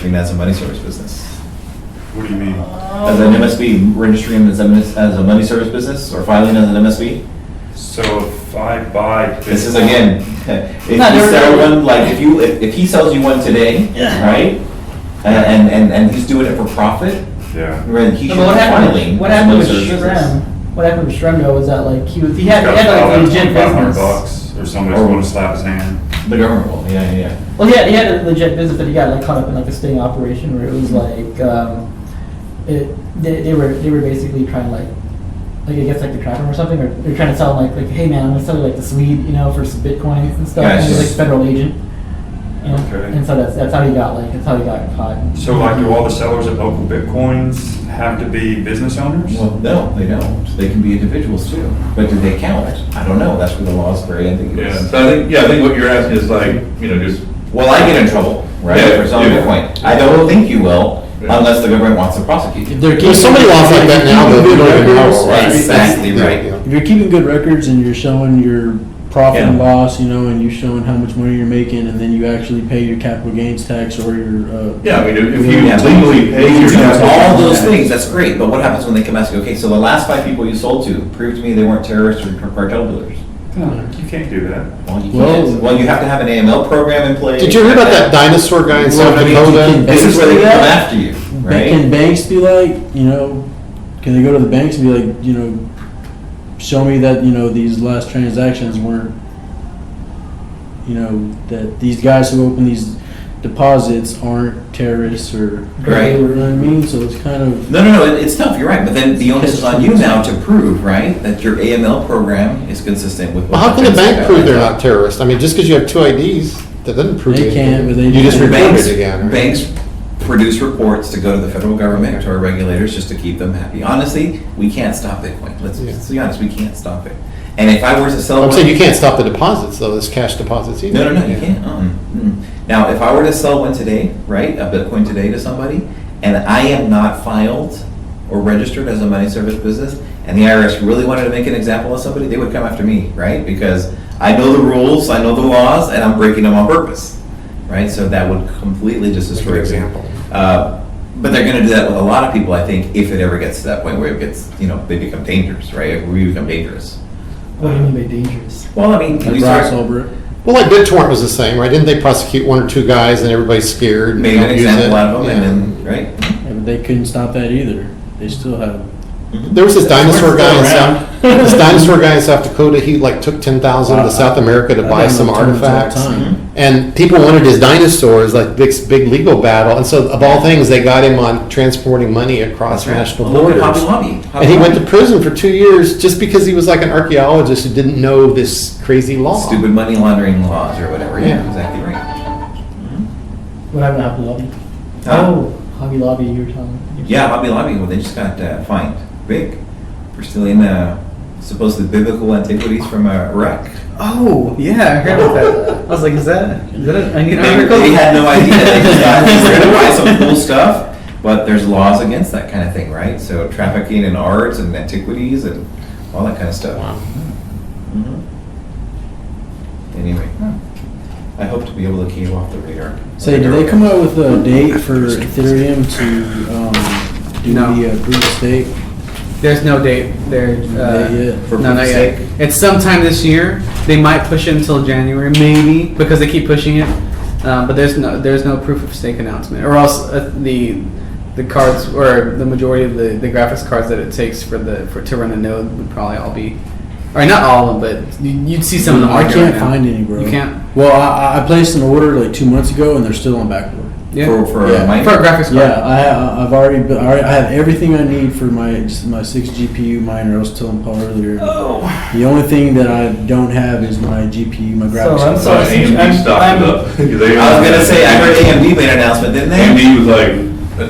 registering as a money service business. What do you mean? As an MSB, registering as a money service business or filing as an MSB? So if I buy This is Bitcoin- again, if you sell one, like if he sells you one today, right? And he's doing it for profit, Yeah. right, he should be What happened? filing. What as a happened money with service business. Shrem? What happened with Shrem though was that like he He's had got like about a legit $2,500 business. or somebody's going to slap his hand. The government will, yeah. Well, he had a legit business that he got like caught up in like a sting operation where it was like they were basically trying to like I guess like to trap him or something, or they're trying to sell him like hey man, I'm gonna sell you like this weed, for some bitcoins and stuff. And he was like a federal agent. Okay. And so that's how he got caught. So like, do all the sellers of local Bitcoins have to be business owners? Well, no, they don't. They can be individuals too. But do they count? I don't know. That's where the law is very ambiguous. Yeah, so I think what you're asking is like, just. Well, I get in trouble, right, Yeah, for selling yeah. Bitcoin. I don't think you will, Yeah. unless the government wants to prosecute you. There's so many laws like that now that we don't even know, right? Exactly right. Yeah. If you're keeping good records and you're showing your profit and Yeah. loss, and you're showing how much money you're making, and then you actually pay your capital gains tax or your Yeah, I mean, if you Yeah. legally pay You your do taxes. all those things, that's great, but what happens when they come ask you, okay, so the last 5 people you sold to, prove to me they weren't terrorists or cartel dealers? You can't do that. Well, you Well- can't. Well, you have to have an AML program in place. Did you hear about that dinosaur guy in South I mean, Dakota? this is where they come after you, Can right? banks be like, can they go to the banks and be like, show me that, these last transactions weren't, that these guys who open these deposits aren't terrorists or, Right. you know what I mean? So it's kind of, No, it's tough, you're right, but then the onus is on you now to prove, right, that your AML program is consistent with. Well, how can a bank prove they're not terrorists? I mean, just because you have 2 IDs, that doesn't prove They anything. can't, but they You just do. report Banks, it again, right? banks produce reports to go to the federal government, to our regulators, just to keep them happy. Honestly, we can't stop Bitcoin. Let's be honest, we can't stop it. And if I were to sell I'm one, saying you can't stop the deposits, though, this cash deposits either. no, you can't. Now, if I were to sell one today, right, a Bitcoin today to somebody, and I am not filed or registered as a money service business, and the IRS really wanted to make an example of somebody, they would come after me, right? Because I know the rules, I know the laws, and I'm breaking them on purpose, right? So that would completely just Make destroy an it. example. But they're going to do that with a lot of people, I think, if it ever gets to that point where it gets, they become dangerous, right? If we become dangerous. What do you mean by dangerous? Well, I mean, like we start grass over it. Well, like BitTorrent was the same, right? Didn't they prosecute 1 or 2 guys and everybody's scared? and made an don't use example it? out of them, Yeah. and then, right? Yeah, but they couldn't stop that either. They still have. There was this dinosaur guy in around. South Dakota. He took 10,000 to South America to buy some artifacts, Time. and people wanted his dinosaurs, like this big legal battle. And so, of all things, they got him on transporting money across national Well, look at borders. Hobby Lobby. And he went to prison for 2 years just because he was like an archaeologist who didn't know this crazy law. Stupid money laundering laws or whatever. Yeah, Yeah. exactly right. What happened to Hobby Lobby? Huh? Oh, Hobby Lobby, you were telling me. Yeah, Hobby Lobby. Well, they just got fined big for stealing supposedly biblical antiquities from Iraq. Oh, yeah, I heard about that. I was like, is that I need an They, article? they had no idea. They just thought they were going to buy some cool stuff, but there's laws against that kind of thing, right? So trafficking in arts and antiquities and all that kind of stuff. Wow. Anyway, I hope to be able to keep off the radar. Say, do they come out with a date for Ethereum to do No. the proof of stake? There's no date there. Not yet. For No, not proof of yet. stake? It's sometime this year. They might push it until January, maybe, because they keep pushing it. But there's no proof of stake announcement, or else the cards or the majority of the graphics cards that it takes to run the node would probably all be, or not all of them, but you'd see some of them. I market can't right now. find any, bro. You can't. Well, I placed an order like 2 months ago, and they're still on back order. Yeah. For Yeah. mining? For a graphics card. Yeah, I've already I have everything I need for my 6 GPU miner. I was telling Paul earlier. Oh. The only thing that I don't have is my GPU, my graphics I'm card. So AMD stocked it up. I was gonna say, I heard AMD made an announcement, didn't they? AMD was like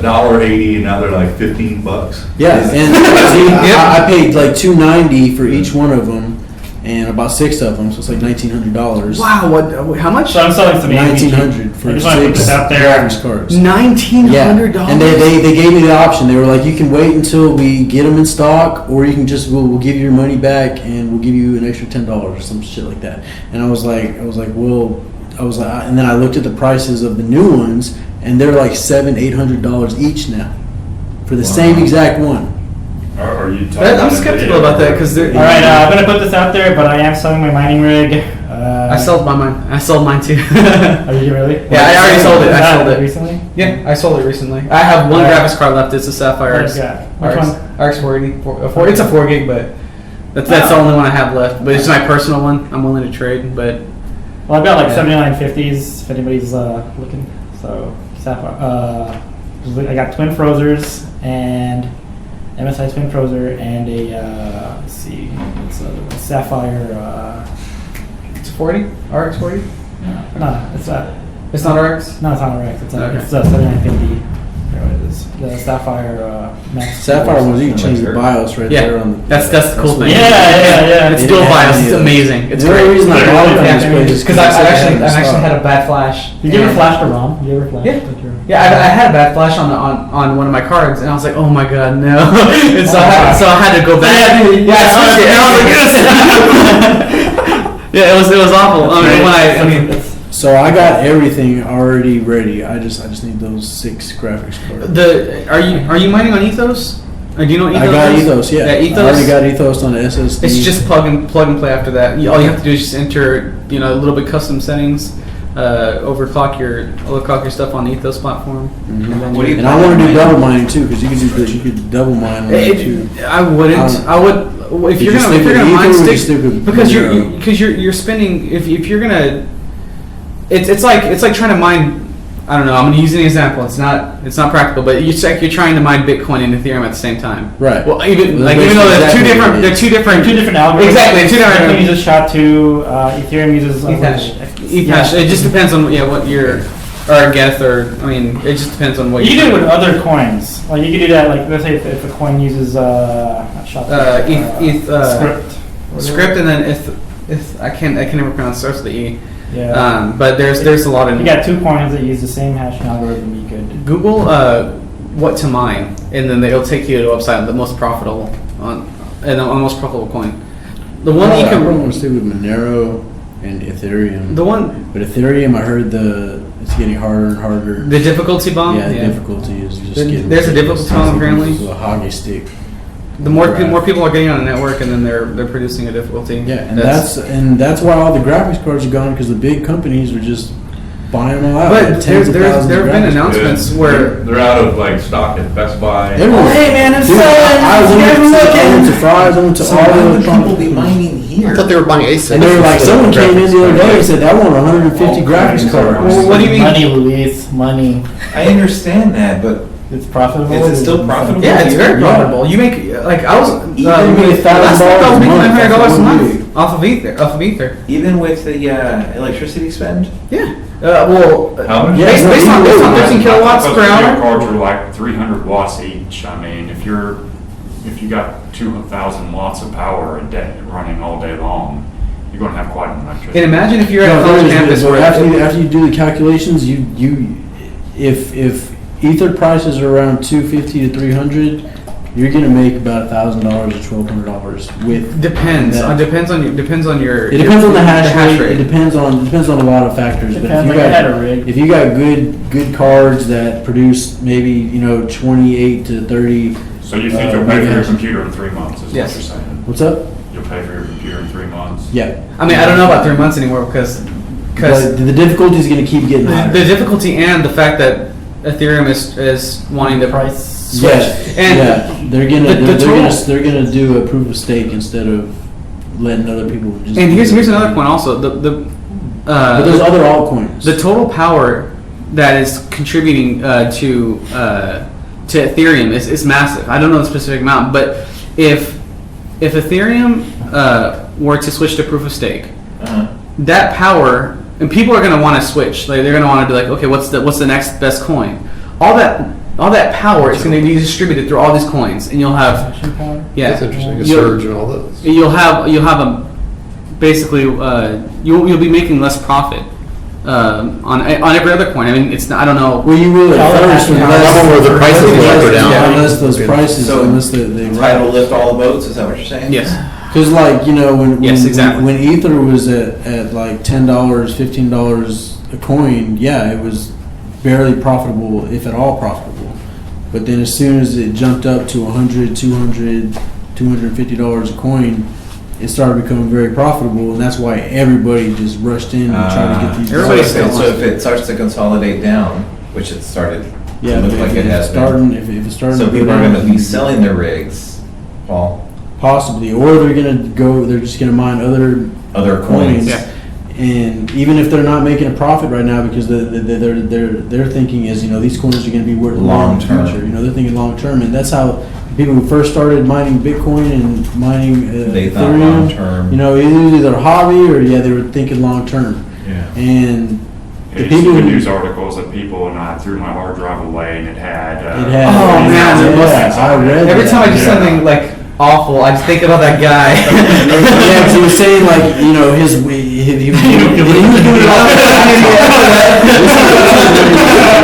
$1.80 and now they're like $15. Yeah, and see, I paid like $290 for each one of them, and about 6 of them, so it's like $1,900. Wow. What? How much? So I'm selling some $1,900 for I just want to put 6 this out there. graphics cards. $1,900. And they gave me the option. They were like, you can wait until we get them in stock, or you can just we'll give you your money back and we'll give you an extra $10 or some shit like that. And I was like, well, I was like, and then I looked at the prices of the new ones, and they're like $700-800 each now for the same exact one. Are you talking I'm about skeptical about that because All right, I'm gonna put this out there, but I am selling my mining rig. I sold mine. I sold mine too. Are you really? Yeah, I already sold it. I sold it recently. Yeah, I sold it recently. I have one Alright. graphics card left. It's a Sapphire What RX. do you got? Which RX, one? RX 480. It's a 4 gig, but that's the only one I have left. But it's my personal one. I'm willing to trade, but Well, I've got like Yeah. 7950s if anybody's looking. So Sapphire. I got twin Frozers and MSI twin Frozer and a let's see, what's the other one? Sapphire. it's a 40 RX 40. No, it's not. It's not RX. No, it's not a Rex. It's a Okay. 7950. There it is. The Sapphire Max. Sapphire was you can change the BIOS right there Yeah, on the. that's the cool thing. Yeah. It's It dual didn't have BIOS. any It's of those. amazing. It's The only great. reason I bought it from Yeah. this place is Because I've it actually stock. had a bad flash. Did you ever and- flash the ROM? Did you ever flash? Yeah. with your- Yeah, I had a bad flash on one of my cards, and I was like, "Oh my god, no!" And so I had to go back. Yeah, I switched it, and I was like, "Yes." Yeah, it was awful. I mean, So I got everything already ready. I just need those 6 graphics cards. are you mining on Ethos? Or do you know what I Ethos got is? Ethos, yeah. Yeah, I already Ethos. got Ethos on the SSD. It's just plug and play after that. All you have to do is just enter, a little bit custom settings, overclock your stuff on the Ethos platform. Mhm. And then What do you- And I want to do double mining too, because you could double mine on that too. I wouldn't. I would. If Did you're you gonna stick with mine Ether or stick you stick with because Monero? you're spending if you're gonna it's like trying to mine. I don't know. I'm gonna use an example. It's not practical, but it's like you're trying to mine Bitcoin and Ethereum at the same time. Right. Well, even Well, though that's they're exactly what it they're is. two different algorithms. Exactly, two different. Bitcoin uses SHA-2. Ethereum uses Ethash. Yeah. Ethash. It just depends on what your or Geth or I mean it just depends on what You can do it with you're other coins. Like you could do that. Like let's say if a coin uses not SHA-2. Script. script and then if I can never pronounce it, starts with the E. Yeah. But there's a lot of You got 2 coins that use the same hashing algorithm. You could. Google what to mine, and then it'll take you to a website the most profitable and the most profitable coin. The one that you I can want to stay with Monero and Ethereum. the one But Ethereum, I heard it's getting harder and harder. the difficulty bomb. Yeah, the difficulty is just getting. There's a difficulty bomb apparently. It's a hockey stick. The more people are getting on the network, and then they're producing a difficulty. Yeah, and that's why all the graphics cards are gone, because the big companies are just buying them all out. But Like tens of thousands there of have been graphics cards. announcements Yeah, where they're out of like stock at Best Buy. Everyone- hey, man, I'm Dude, selling. I went to Fry's, I went to So all why the would people be companies. mining here? I thought they were buying ASICs. And they were like, instead of someone came in the other day and graphics. said, I want 150 All graphics kinds of cards. Well, what do you mean? Money, Luis. Money. I understand that, but It's profitable. Is it still profitable? Yeah, it's very Yeah. profitable. You make like I was You make $1,000 last month I was making a month $900 a off of one month off of Ether. even with the electricity spend? Yeah. Well, How much? Yeah, based, based on 13 kilowatts per Video hour. cards are like 300 watts each. I mean, if you got 2,000 watts of power a day running all day long, you're going to have quite an electricity. And imagine if you're at a No, college there is, campus but where after you do the calculations, if Ether prices are around 250 to 300, you're gonna make about $1,000 to $1,200 with. depends. that. Depends on your. It depends on the hash rate. It depends on a lot of factors. But Depends, if you like, I had got a rig. if you got good cards that produce maybe 28 to 30. So you think you'll pay for your yeah. computer in 3 months, is Yes. what you're saying? What's up? You'll pay for your computer in 3 months? Yeah. I mean, I don't know about 3 months anymore because But the difficulty is gonna keep getting higher. the difficulty and the fact that Ethereum is wanting to Price. switch. Yeah, And yeah, they're gonna the total- they're gonna do a proof of stake instead of letting other people just. And here's another point also. But there's other altcoins. The total power that is contributing to Ethereum is massive. I don't know the specific amount, but if Ethereum were to switch to proof of stake, that power and people are going to want to switch. Like they're going to want to be like, okay, what's the next best coin? All that power is going to be distributed through all these coins, and you'll have Hashing power. yeah, That's interesting. A You'll- surge and all those. You'll have a basically you'll be making less profit on every other coin. I mean, it's not, I don't know. Well, you will at first That one where the prices go up or down. Unless those prices, So unless they Tide will lift all the boats, is that what you're saying? Yes. Because like, you know, when Yes, exactly. when Ether was at like $10, $15 a coin, yeah, it was barely profitable, if at all profitable. But then as soon as it jumped up to $100, $200, $250 a coin, it started becoming very profitable, and that's why everybody just rushed in and tried to get these. Everybody's So still if it starts to consolidate down, which it started Yeah, to look but like if it it's has starting, been. if it's starting So to go people are down, gonna be selling their rigs, Paul, possibly, or they're just gonna mine other other coins. coins. Yeah. And even if they're not making a profit right now, because their thinking is, you know, these coins are going to be worth long in the Long-term. future. You know, they're thinking long term, and that's how people who first started mining Bitcoin and mining They thought Ethereum. long-term. You know, either their hobby or they were thinking long term. Yeah. And I the used to people read who news articles that people, and I threw my hard drive away, and it had. it had, Oh, man, yeah, I read Every that. time I do Yeah. something like awful, I just think about that guy. Yeah, because he was saying like, you know, he was doing it all.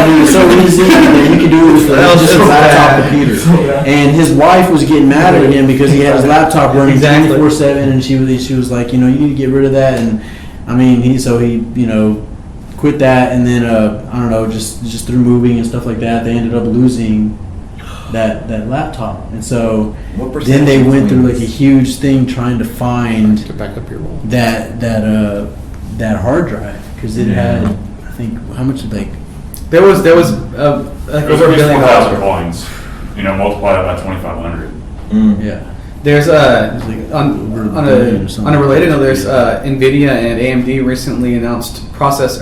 It was so easy that you could do it with just a so laptop bad. computer. And his wife was getting mad at him because he had his laptop running Exactly. 24/7, and she was like, you know, you need to get rid of that. And I mean, he you know, quit that, and then I don't know, just through moving and stuff like that, they ended up losing that laptop, and so What then they percentage went through like a coins? huge thing trying to find To back up your wall. that hard drive, because it had, I think, how much like there was like It was over at $1 least billion. 4,000 coins. You know, multiply that by 2,500. Mm. yeah. There's like over $1 billion or something. on a related note, there's Nvidia and AMD recently announced graphics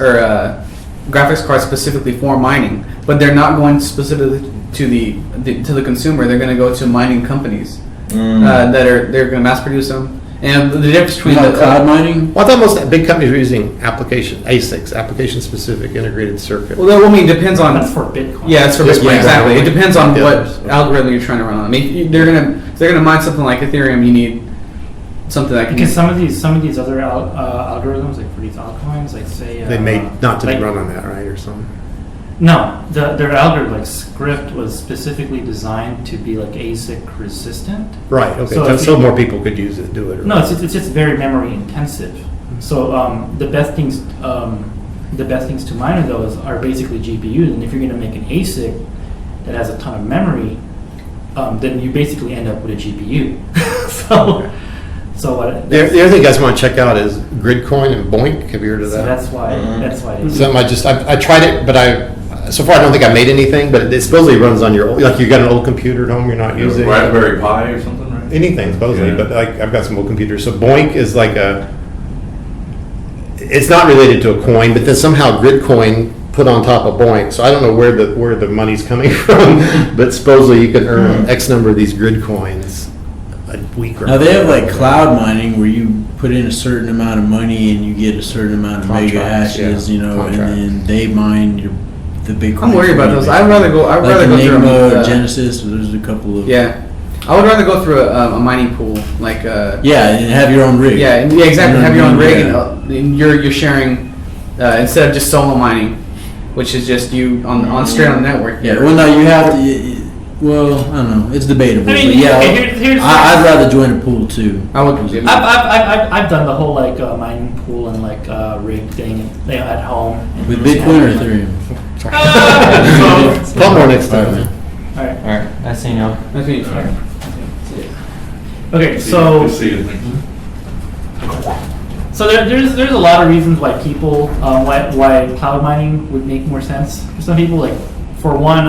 cards specifically for mining, but they're not going specifically to the consumer. They're going to go to mining companies they're going to mass produce them. And the difference between Like the cloud mining. Well, I thought most big companies were using ASICs, application-specific integrated circuit. well, I mean, it depends on. That's for Bitcoin. Yeah, it's for Just Bitcoin, Bitcoin. exactly. It depends on Yeah. what algorithm you're trying to run on. I mean, they're gonna mine something like Ethereum. You need something that can. Because some of these other algorithms, like for these altcoins, like say They made not to like, run on that, right, or something? No, their algorithm, like script, was specifically designed to be like ASIC resistant. Right, okay, So if so you- more people could use it, do it. No, it's just very memory intensive. So the best things to mine with those are basically GPUs. And if you're going to make an ASIC that has a ton of memory, then you basically end up with a GPU. So what? The other thing you guys want to check out is Gridcoin and Boink. Have you heard of So that? that's why. That's why. They Something I tried it, but so far I don't think I made anything. But it supposedly runs on your like you got an old computer at home you're not using. Raspberry Pi or something, right? Anything supposedly, Yeah. but like I've got some old computers. So Boink is like it's not related to a coin, but then somehow Gridcoin put on top of Boink. So I don't know where the money's coming from, but supposedly you can earn X number of these Gridcoins a week. Or Now they have like cloud mining where you put in a certain amount of money and you get a certain amount of mega Contracts, hashes, yeah. you know, Contracts. and then they mine the Bitcoin. I'm worried about those. I'd rather go. I'd like rather go through Enigma, a, Genesis. There's a couple of Yeah, I would rather go through a mining pool like. yeah, and have your own rig. Yeah, exactly. You know Have your what I own mean? rig, Yeah. and you're sharing instead of just solo mining, which is just you on straight on the network. Yeah, well, no, you have to. Well, I don't know. It's debatable. I mean, but yeah, okay, here's I'd rather join a pool too. I would. I've done the whole like mining pool and like rig thing at home. With Bitcoin or Ethereum? So, One more next time. Alright. all right. All right, I say no. That's me. Okay, See so it. there's a lot of reasons why people why cloud mining would make more sense for some people. Like for one,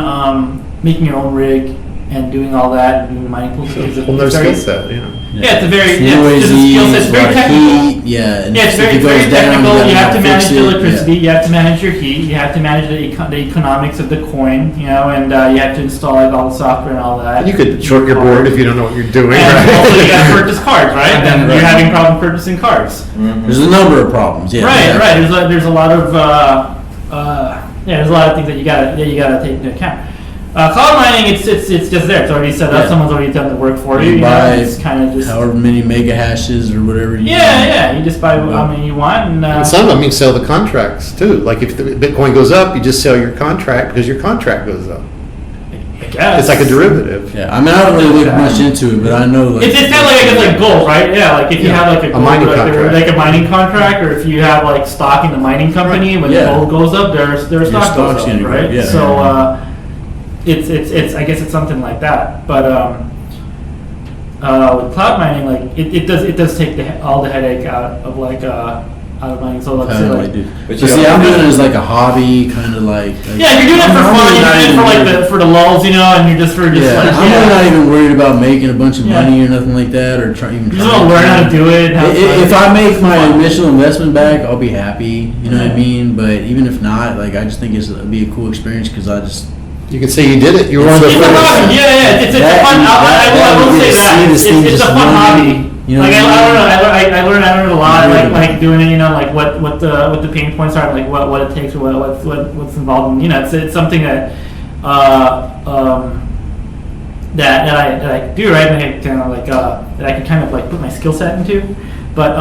making your own rig and doing all that and doing mining pools is Whole nother skill set, Yeah, it's a very It's it's a skill set. It's very technical. Heat, yeah, and Yeah, it's if very, it goes very down, technical. You have to fix manage the it, electricity. yeah. You have to manage your heat. You have to manage the economics of the coin. You know, and you have to install like all the software and all that. You could short your board if you don't know what you're doing. And also, you got to Right? purchase cards, right? I've done And it. you're having problem purchasing cards. There's a number of problems. Yeah, Right, yeah. right. There's a lot of there's a lot of things that you gotta take into account. Cloud mining, it's just there. It's already set up. Yeah. Someone's already done the work for you. You You know, buy it's kind of just However many mega hashes or whatever. You yeah. You just buy how many you want, and And some of them you sell the contracts too. Like if the Bitcoin goes up, you just sell your contract because your contract goes up. I guess. It's like a derivative. Yeah, I mean, I don't really look much into it, but I know like It's kind of like, I guess, like gold, right? Yeah, like if you Yeah, have like a a gold, mining like, contract. like a mining contract, or if you have like stock in the mining company, when Yeah. the gold goes up, their stock stock's goes up, gonna go, right? yeah. So it's I guess it's something like that. But with cloud mining, like it does take all the headache out of like out of mining. So let's say like. But But you see, don't- I'm doing it as like a hobby, kind of like. Yeah, you're doing it for I'm fun. really You're not doing it even for like worried- for the lulls, you know, and you're just Yeah, like I'm really not even worried about making a bunch of Yeah. money or nothing like that, or trying. You just want to learn how to do it. How If I make my fun. initial investment back, I'll be happy. You know what I mean? But even if not, like I just think it'll be a cool experience because I just. You could say you did it. You were one of the It's a hobby. first. Yeah, it's a That- fun. I will you say get to that see this thing it's a just fun running, hobby. you know Like what I mean? I learned a lot. I Really. like doing it. You know, like what the pain points are, like what it takes, or what's involved. And, you know, it's something that that I do, right. And I kind of like that I can kind of like put my skill set into, but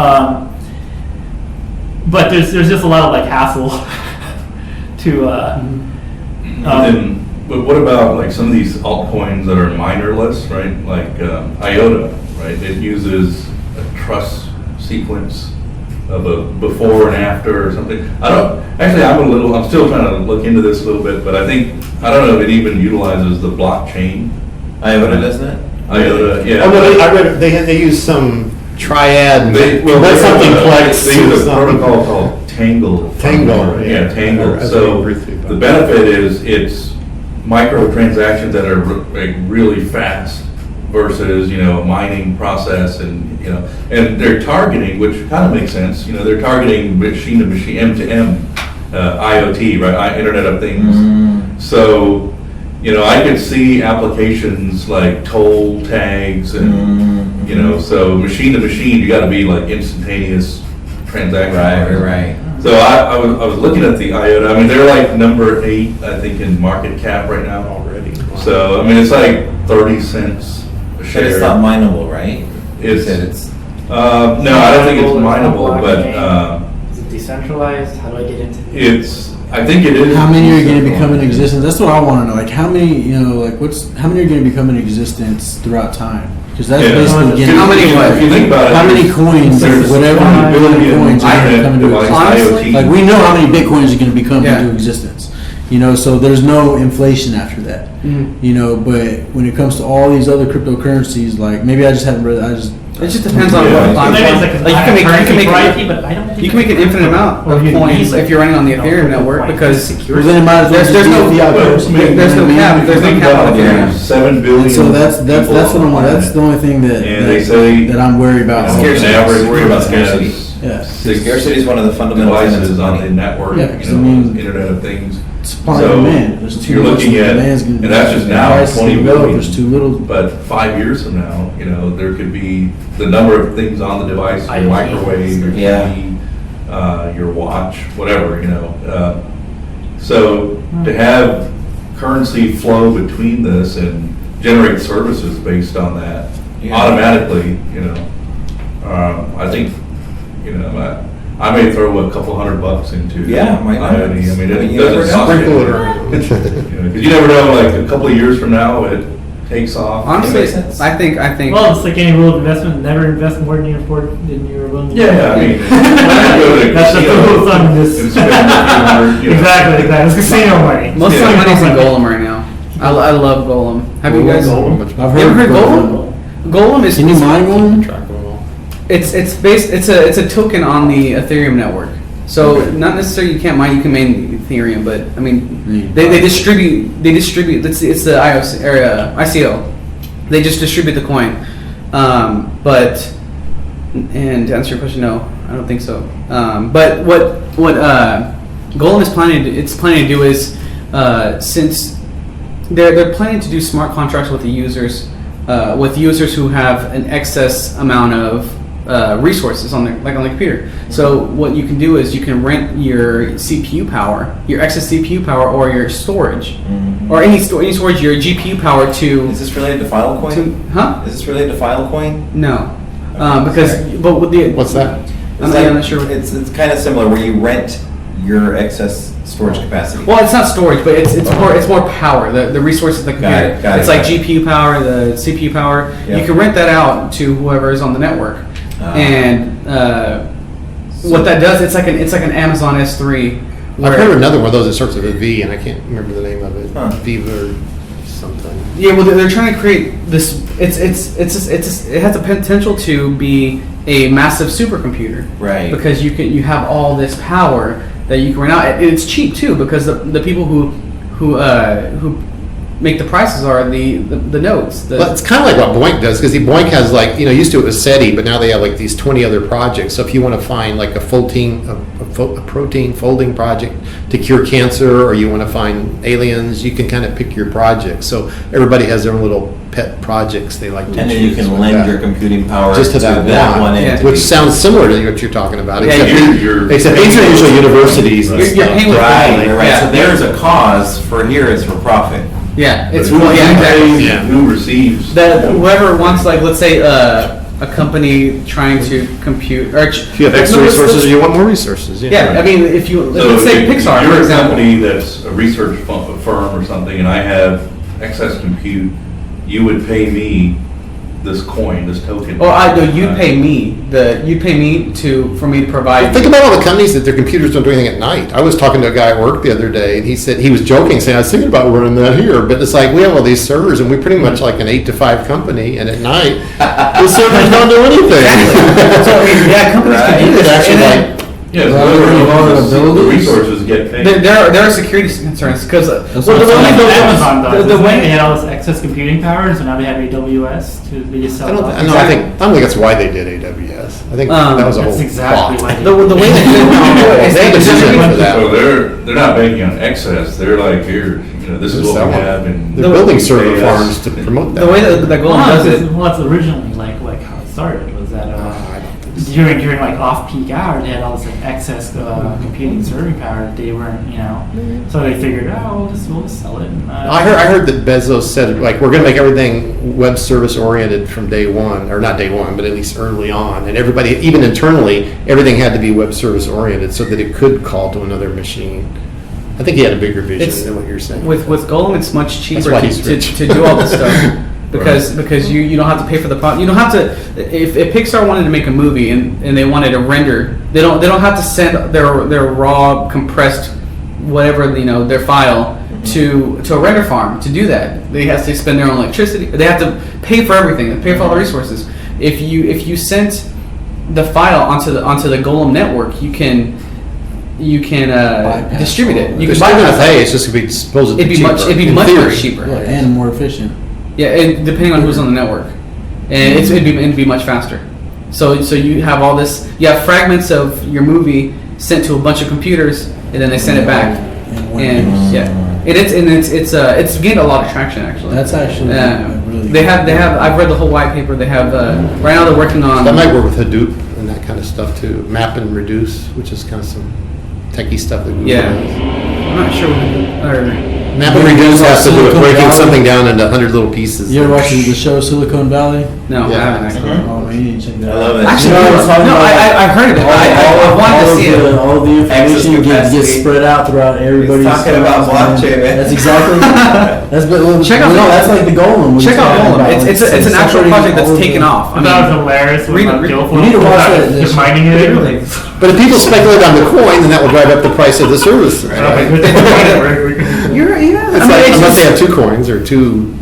there's just a lot of like hassle to. But what about like some of these altcoins that are minerless, right? Like IOTA, right? It uses a trust sequence of a before and after or something. I'm still trying to look into this a little bit, but I don't know if it even utilizes the blockchain. IOTA, doesn't it? IOTA, yeah. Oh, no, I read it. They use some triad. That's something Plex. They use a protocol called Tangle. Tangle, Yeah, yeah. Tangle. I So read briefly about the that. benefit is it's microtransactions that are like really fast versus, you know, mining process and, you know, and they're targeting, which kind of makes sense, you know, they're targeting machine to machine, M2M, IoT, right? Internet of Things. So, you know, I could see applications like toll tags and, you know, so machine to machine, you gotta be like instantaneous transaction. Right. So I was looking at the IOTA. I mean, they're like number 8, I think, in market cap right now. Already. So I mean, it's like 30 cents a But share. it's not mineable, right? You It's- said it's. No, I don't think it's mineable, but Is it decentralized? How do I get into it? I think it is. How many are going to become in existence? That's what I want to know. Like, how many, you know, like, how many are going to become in existence throughout time? Because that's Yeah. basically getting. How many what? If you think about it, How many coins, there's whatever 20 billion billion coins are going to internet come into devices, existence? Honestly, IoT. Like, we know how many bitcoins are going to become Yeah. into existence. You know, so there's no inflation after that. You know, but when it comes to all these other cryptocurrencies, like, maybe I just haven't read, It just depends on Yeah. what platform. Maybe it's like Like you can make variety, but I don't think you can make an infinite amount Or of you need, coins like, if you're running on the you know, Ethereum network like, because secure- well, then it might as well There's just no- be a fiat currency. there's no cap. There's no Think cap about on it, Ethereum. there's 7 billion. And so that's people what on the I'm, that's planet. the only thing that And they say that I'm worried about. Scarcity. An average Worry about has scarcity. Yeah. Scarcity is one of the fundamental tenets devices of on the money. network, Yeah, 'cause you I know, mean, Internet of Things. Supply So, and demand. There's too you're much, looking the at- demand's gonna and that's just now, price is 20 gonna go up, billion. There's too little. But 5 years from now, you know, there could be the number of things on the device, your IoT. microwave, your Yeah. TV, your watch, whatever, you know. So to have currency flow between this and generate services based on that Yeah. automatically, you know, I think, you know, I may throw a couple $100 into Yeah, why not? IoT. I mean, I mean, it you never doesn't know. cost Sprinkle it anything. around. Because you never know, like a couple of years from now, it takes off. Honestly, makes sense. I think Well, it's like any rule of investment: never invest more than you're willing to. Yeah, I mean, That's the rule of thumb in this. Exactly. It's casino money. most of my Yeah. money's in Golem right now. I love Golem. Have you guys? I've You ever heard of Golem? Golem is Can you mine one? it's a token on the Ethereum network. So not necessarily you can't mine, you can mine Ethereum, but I mean they distribute it's the IOC or ICO. They just distribute the coin. But and to answer your question, no, I don't think so. But what Golem is planning to do is since they're planning to do smart contracts with the users who have an excess amount of resources on their computer. So what you can do is you can rent your CPU power, your excess CPU power, or your storage, or any storage, your GPU power to. Is this related to Filecoin? Huh? Is this related to Filecoin? No, Okay, because sorry. but with the What's that? I'm not sure. It's kind of similar where you rent your excess storage capacity. Well, it's not storage, but it's more power. The resources of the computer. Got it, It's like got it. GPU power, the CPU power. Yeah. You can rent that out to whoever is on the network, and what that does, it's like an Amazon S3. I've heard of another one of those that starts with a V, and I can't remember the name of it. Huh. Viva or something. Yeah, well, they're trying to create this. It has the potential to be a massive supercomputer, Right. Because you have all this power that you can rent out. And it's cheap too, because the people who make the prices are the nodes. Well, it's kind of like what Boink does, because Boink has like, used to it was SETI, but now they have like these 20 other projects. So if you want to find like a protein folding project to cure cancer, or you want to find aliens, you can kind of pick your project. So everybody has their own little pet projects they like to And then choose you can like lend that. your computing power Just to that one, entity. which sounds similar to what you're talking about, Yeah, except, you're- except these are usually universities and You're stuff. paying with Right, right. Yeah. So there's a cause for here is for profit. Yeah, it's But who exactly. pays, Yeah. who receives? That whoever wants, like, let's say a company trying to compute or If you have extra resources or you want more resources, yeah, I mean, if you let's say if Pixar, you're for a example. company that's a research firm or something, and I have excess compute, you would pay me this coin, this token. Or you'd pay me for me to provide. Think about all the companies that their computers don't do anything at night. I was talking to a guy at work the other day, and he said, he was joking, saying, I was thinking about running that here, but it's like, we have all these servers, and we're pretty much like an 8 to 5 company, and at night, the servers don't do anything. So, I mean, yeah, companies can do this. It's actually And then- like, Yeah, Well, the resources get paid. there are security concerns because what I'm the saying. Amazon does. the Isn't it? They way had all this excess computing power, so now they have AWS to they just sell I don't, it off. no, I think that's why they did AWS. I think that was a whole That's exactly plot. why they the way that They have a vision for that. So they're not banking on excess, they're like, here, this is what we have, and. They're building server pay us. farms to promote that. the way that Golem Well, does it. well, it's originally like how it started was that I don't think so. during like off peak hours they had all this like excess computing serving power that they weren't so they figured we'll just sell it. And, I heard that Bezos said, like, we're going to make everything web service oriented from day one, or not day one, but at least early on. And everybody, even internally, everything had to be web service oriented so that it could call to another machine. I think he had a bigger vision It's- than what you're saying. With Golem, it's much cheaper why he's to rich. do all this stuff because you don't have to pay for the product. You don't have to. If Pixar wanted to make a movie and they wanted to render, they don't have to send their raw compressed whatever their file to a render farm to do that. They have to spend their own electricity. They have to pay for everything. They pay for all the resources. If you sent the file onto the Golem network, you can Bypass distribute it. You It's can not going to bypass pay, it. it's just going to be supposedly It'd be cheaper. much in much theory. cheaper. Yeah, and more efficient. Yeah, and depending on who's on the network, and it'd be much faster. So you have all this. You have fragments of your movie sent to a bunch of computers, and then they send it back. And yeah, it's gained a lot of traction actually. That's actually really they have I've read the whole white paper. They have right now they're working on. That might work with Hadoop and that kind of stuff too. Map and reduce, which is kind of some techie stuff that Google Yeah. does. I'm not sure. Map and reduce has to do with Silicon breaking Valley? something down into 100 little pieces. You ever watched the show Silicon Valley? No, I Yeah. haven't actually. Oh man, you need to check that I out. love it. Actually, You know what I'm talking no, about? I've heard of it. I wanted to see it. All the information gets capacity. spread out throughout everybody's. He's talking about blockchain, man. That's exactly. That's Check out no, the- that's like the Golem. Check out Golem. It's an actual separating project that's all of taken the- off. I That was mean, hilarious. read- When read- Guildford you need to watch was that. just mining it. But if people speculate on the coin, then that will drive up the price of the service. Like, Right? good thing we made it, we're- yeah. It's I mean, like, it's unless they just- have two coins or two.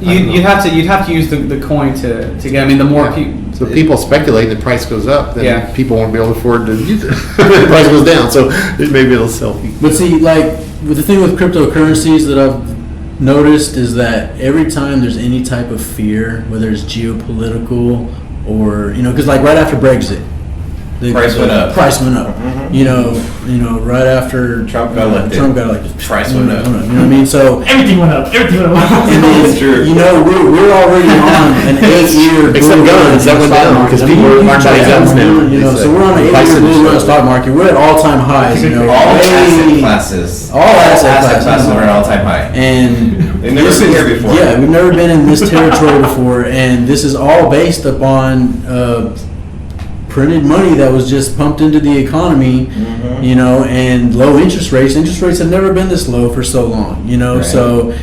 you'd have to use the coin to get. I mean, the more people. So if people speculate and the price goes up, then Yeah. people won't be able to afford to use it. The price goes down, so maybe it'll sell people. But see, like with the thing with cryptocurrencies that I've noticed is that every time there's any type of fear, whether it's geopolitical or because like right after Brexit, the Price went up. Price went up. You know, right after Trump got elected. Price went up. You know what I mean? So. Everything went up. Everything went up. And then, That's true. we're already on an 8-year Except bull run guns, that in the went stock down, market. because I mean, people you aren't check buying out guns now, the- they so say. we're on an 8-year Prices bull run in the show. stock market. We're at all-time highs. All asset way- classes. All asset classes. are at an all-time high. And They've never this been is- here before. Yeah, we've never been in this territory before, and this is all based upon printed money that was just pumped into the economy, Mhm. you know, and low interest rates. Interest rates have never been this low for so long, you know. Right. So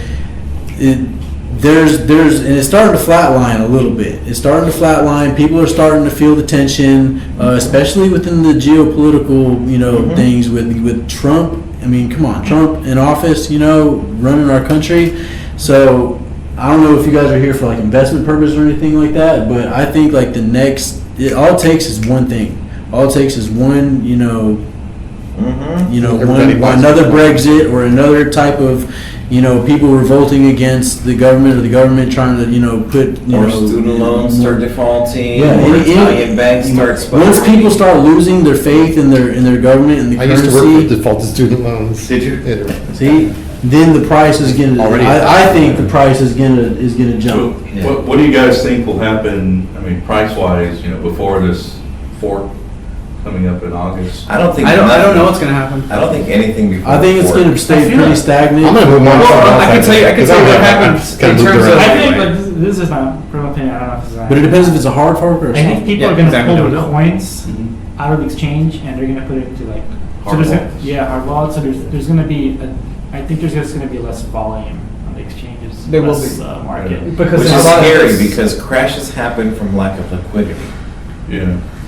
there's and it's starting to flatline a little bit. It's starting to flatline. People are starting to feel the tension, especially within the geopolitical, you know, Mhm. things with Trump. I mean, come on, Trump in office, you know, running our country. So I don't know if you guys are here for like investment purpose or anything like that, but I think like all it takes is one thing. All it takes is one, you know, Mhm. Everybody buys another it. Brexit or another type of, you know, people revolting against the government or the government trying to, you know, put, you Or know, student loans start defaulting, Yeah, or any- Italian banks start spiraling. Once people start losing their faith in their government and the I used to work currency, with defaulted student loans. Did you? see, then the price is gonna. Already. I think the price is gonna So jump. Yeah. what do you guys think will happen, I mean, price-wise, you know, before this fork coming up in August? I don't think. I don't nothing- know what's gonna happen. I don't think anything before. I think it's Ford. gonna stay I feel pretty like- stagnant. I'm gonna move on. Well, I can tell you what happens in Kinda moved terms of. around. I think Anyway. like this is my personal opinion. I don't know if this is right. But it depends if it's a hard fork or a I think soft. people Yeah, are gonna exactly. pull their Don't know. coins Mhm. out of the exchange and they're gonna put it into like Hard there's wallets. hard wallets. So there's gonna be I think there's just gonna be less volume on the exchanges. There will less, be. market. Because Which there's is a lot of scary this- because crashes happen from lack of liquidity. Yeah.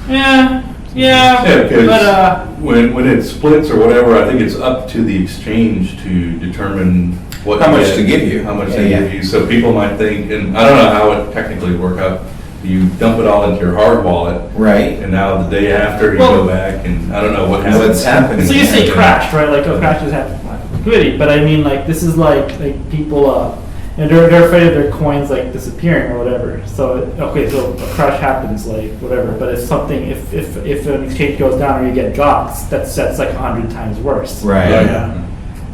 Yeah, Yeah, but because when it splits or whatever, I think it's up to the exchange to determine what. How you much get, to give you. How much Yeah, they yeah. give you. So people might think, and I don't know how it technically work out. You dump it all into your hard wallet, Right. and now the day after you Well- go back, and I don't know what happens. What's happening? so you say Yeah. crashed, right? Like crashes have liquidity, but I mean like this is like people and they're afraid of their coins like disappearing or whatever. So okay, so a crash happens like whatever, but it's something if an exchange goes down or you get dropped, that's 100 times worse. Right. Yeah.